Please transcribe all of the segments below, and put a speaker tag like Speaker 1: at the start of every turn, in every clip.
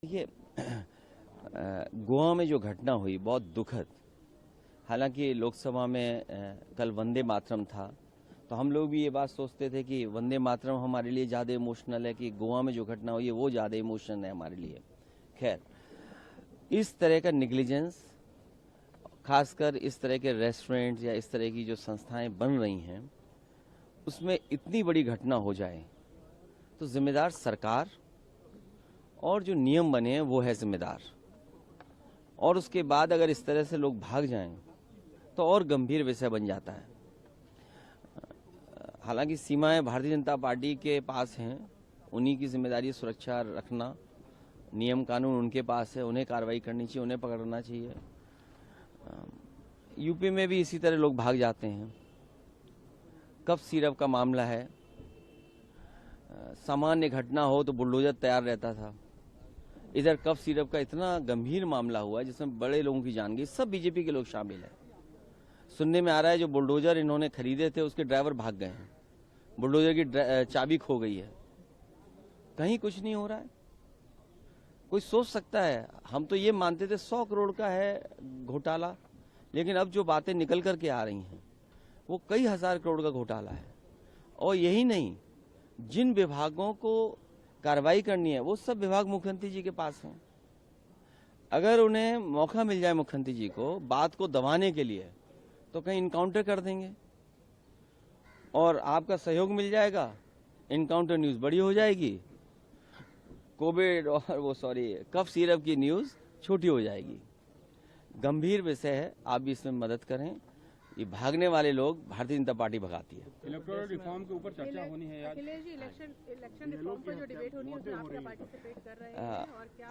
Speaker 1: देखिए, गोवा में जो घटना हुई बहुत दुखद। हालांकि लोकसभा में कल वंदे मातरम था, तो हम लोग भी ये बात सोचते थे कि वंदे मातरम हमारे लिए ज़्यादा इमोशनल है कि गोवा में जो घटना हुई है वो ज़्यादा इमोशनल है हमारे लिए। खैर, इस तरह का निगलिजेंस, खासकर इस तरह के रेस्टोरेंट या इस तरह की जो संस्थाएं बन रही हैं, उसमें इतनी बड़ी घटना हो जाए तो जिम्मेदार सरकार और जो नियम बने हैं वो है जिम्मेदार। और उसके बाद अगर इस तरह से लोग भाग जाएं तो और गंभीर विषय बन जाता है। हालांकि सीमाएं भारतीय जनता पार्टी के पास हैं, उन्हीं की जिम्मेदारी सुरक्षा रखना, नियम कानून उनके पास है, उन्हें कार्रवाई करनी चाहिए, उन्हें पकड़ना चाहिए। यूपी में भी इसी तरह लोग भाग जाते हैं। कफ सिरप का मामला है, सामान्य घटना हो तो बुलडोजर तैयार रहता था, इधर कफ सिरप का इतना गंभीर मामला हुआ जिसमें बड़े लोगों की जान गई, सब बीजेपी के लोग शामिल हैं। सुनने में आ रहा है जो बुलडोजर इन्होंने खरीदे थे उसके ड्राइवर भाग गए हैं, बुलडोजर की चाबी खो गई है, कहीं कुछ नहीं हो रहा है। कोई सोच सकता है, हम तो ये मानते थे 100 करोड़ का है घोटाला, लेकिन अब जो बातें निकल करके आ रही हैं वो कई हजार करोड़ का घोटाला है। और यही नहीं, जिन विभागों को कार्रवाई करनी है वो सब विभाग मुख्यमंत्री जी के पास हैं। अगर उन्हें मौका मिल जाए मुख्यमंत्री जी को बात को दबाने के लिए तो कहीं इनकाउंटर कर देंगे और आपका सहयोग मिल जाएगा, इनकाउंटर न्यूज बड़ी हो जाएगी, कोविड और कफ सिरप की न्यूज छोटी हो जाएगी। गंभीर विषय है, आप भी इसमें मदद करें। ये भागने वाले लोग भारतीय जनता पार्टी भगाती है।
Speaker 2: इलेक्टोरल रिफॉर्म के ऊपर चर्चा होनी है आज।
Speaker 3: इलेक्शन रिफॉर्म पर जो डिबेट होनी है उसमें आप क्या पार्टिसिपेट कर रहे हैं और क्या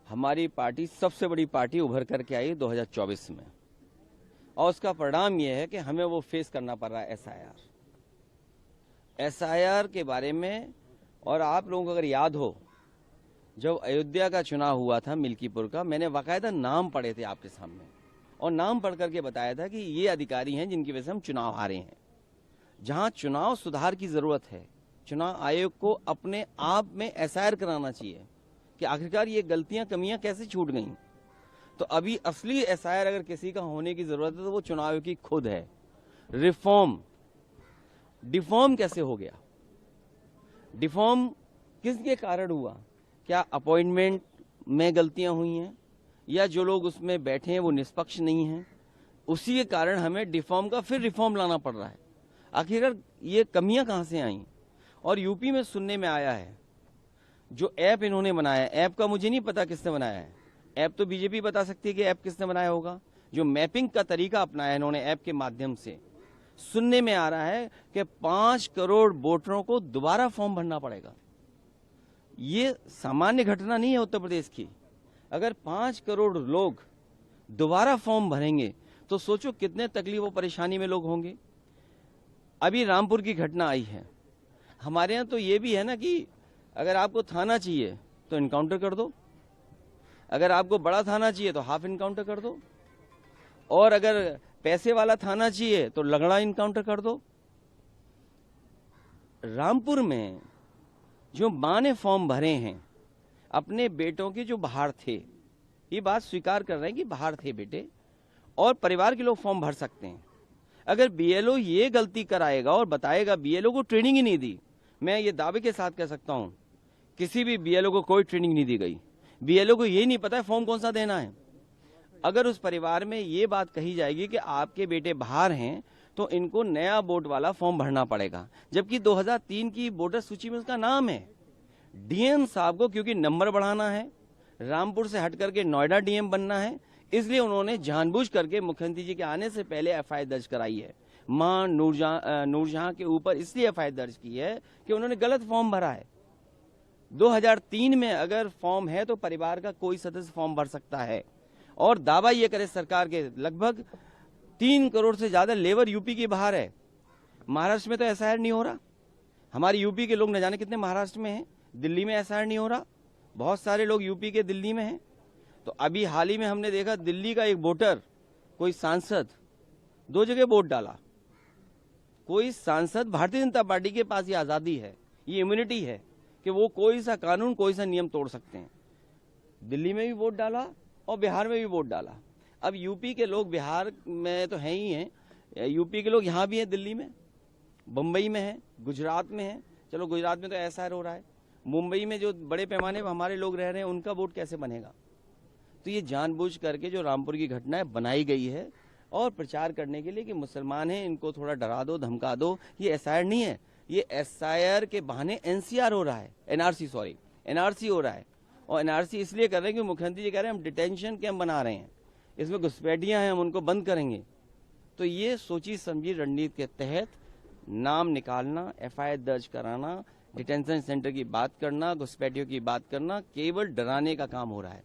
Speaker 1: हमारी पार्टी सबसे बड़ी पार्टी उभर करके आई 2024 में, और उसका परिणाम यह है कि हमें वो फेस करना पड़ रहा है एसआईआर के बारे में। और आप लोगों को अगर याद हो, जब अयोध्या का चुनाव हुआ था मिल्कीपुर का, मैंने बाकायदा नाम पढ़े थे आपके सामने और नाम पढ़ करके बताया था कि ये अधिकारी हैं जिनकी वजह से हम चुनाव हारे हैं। जहां चुनाव सुधार की जरूरत है, चुनाव आयोग को अपने आप में एसआईआर कराना चाहिए कि आखिरकार ये गलतियां कमियां कैसे छूट गईं। तो अभी असली एसआईआर अगर किसी का होने की जरूरत है तो वो चुनाव आयोग की खुद है। डिफॉर्म कैसे हो गया, डिफॉर्म किसके कारण हुआ? क्या अपॉइंटमेंट में गलतियां हुई हैं या जो लोग उसमें बैठे हैं वो निष्पक्ष नहीं हैं? उसी के कारण हमें डिफॉर्म का फिर रिफॉर्म लाना पड़ रहा है। आखिरकार ये कमियां कहां से आई? और यूपी में सुनने में आया है जो ऐप इन्होंने बनाया, ऐप का मुझे नहीं पता किसने बनाया है, ऐप तो बीजेपी बता सकती है कि ऐप किसने बनाया होगा। जो मैपिंग का तरीका अपनाया इन्होंने ऐप के माध्यम से, सुनने में आ रहा है कि 5 करोड़ वोटरों को दोबारा फॉर्म भरना पड़ेगा। ये सामान्य घटना नहीं है उत्तर प्रदेश की। अगर 5 करोड़ लोग दोबारा फॉर्म भरेंगे तो सोचो कितने तकलीफ और परेशानी में लोग होंगे। अभी रामपुर की घटना आई है, हमारे यहाँ तो ये भी है ना कि अगर आपको थाना चाहिए तो इनकाउंटर कर दो, अगर आपको बड़ा थाना चाहिए तो हाफ इनकाउंटर कर दो, और अगर पैसे वाला थाना चाहिए तो लगड़ा इनकाउंटर कर दो। रामपुर में जो मां ने फॉर्म भरे हैं अपने बेटों के जो बाहर थे, ये बात स्वीकार कर रहे हैं कि बाहर थे बेटे, और परिवार के लोग फॉर्म भर सकते हैं। अगर बीएलओ ये गलती कराएगा और बताएगा, बीएलओ को ट्रेनिंग ही नहीं दी, मैं ये दावे के साथ कह सकता हूं किसी भी बीएलओ को कोई ट्रेनिंग नहीं दी गई, बीएलओ को ये नहीं पता है फॉर्म कौन सा देना है। अगर उस परिवार में ये बात कही जाएगी कि आपके बेटे बाहर हैं तो इनको नया वोट वाला फॉर्म भरना पड़ेगा, जबकि 2003 की वोटर सूची में उसका नाम है। डीएम साहब को क्योंकि नंबर बढ़ाना है, रामपुर से हट करके नोएडा डीएम बनना है, इसलिए उन्होंने जानबूझ करके मुख्यमंत्री जी के आने से पहले एफआईआर दर्ज कराई है। मां नूरजहां के ऊपर इसलिए एफआईआर दर्ज की है कि उन्होंने गलत फॉर्म भरा है। 2003 में अगर फॉर्म है तो परिवार का कोई सदस्य फॉर्म भर सकता है। और दावा ये करे सरकार के लगभग 3 करोड़ से ज्यादा लेबर यूपी के बाहर है। महाराष्ट्र में तो एसआईआर नहीं हो रहा। हमारे यूपी के लोग न जाने कितने महाराष्ट्र में हैं। दिल्ली में एसआईआर नहीं हो रहा। बहुत सारे लोग यूपी के दिल्ली में हैं। तो अभी हाल ही में हमने देखा दिल्ली का एक वोटर, कोई सांसद 2 जगह वोट डाला। कोई सांसद, भारतीय जनता पार्टी के पास ये आजादी है, ये इम्यूनिटी है कि वो कोई सा कानून, कोई सा नियम तोड़ सकते हैं। दिल्ली में भी वोट डाला और बिहार में भी वोट डाला। अब यूपी के लोग बिहार में तो हैं ही हैं, यूपी के लोग यहाँ भी हैं, दिल्ली में, बम्बई में है, गुजरात में है। चलो गुजरात में तो एसआईआर हो रहा है। मुंबई में जो बड़े पैमाने पर हमारे लोग रह रहे हैं, उनका वोट कैसे बनेगा? तो ये जानबूझ करके जो रामपुर की घटना है बनाई गई है और प्रचार करने के लिए कि मुसलमान हैं, इनको थोड़ा डरा दो, धमका दो। ये एसआईआर नहीं है, ये एसआईआर के बहाने एनसीआर हो रहा है, एनआरसी हो रहा है। और एनआरसी इसलिए कर रहे हैं कि मुख्यमंत्री जी कह रहे हैं हम डिटेंशन कैंप बना रहे हैं, इसमें घुसपैठियां हैं, हम उनको बंद करेंगे। तो ये सोची समझी रणनीति के तहत नाम निकालना, एफआईआर दर्ज कराना, डिटेंशन सेंटर की बात करना, घुसपैठियों की बात करना, केवल डराने का काम हो रहा है।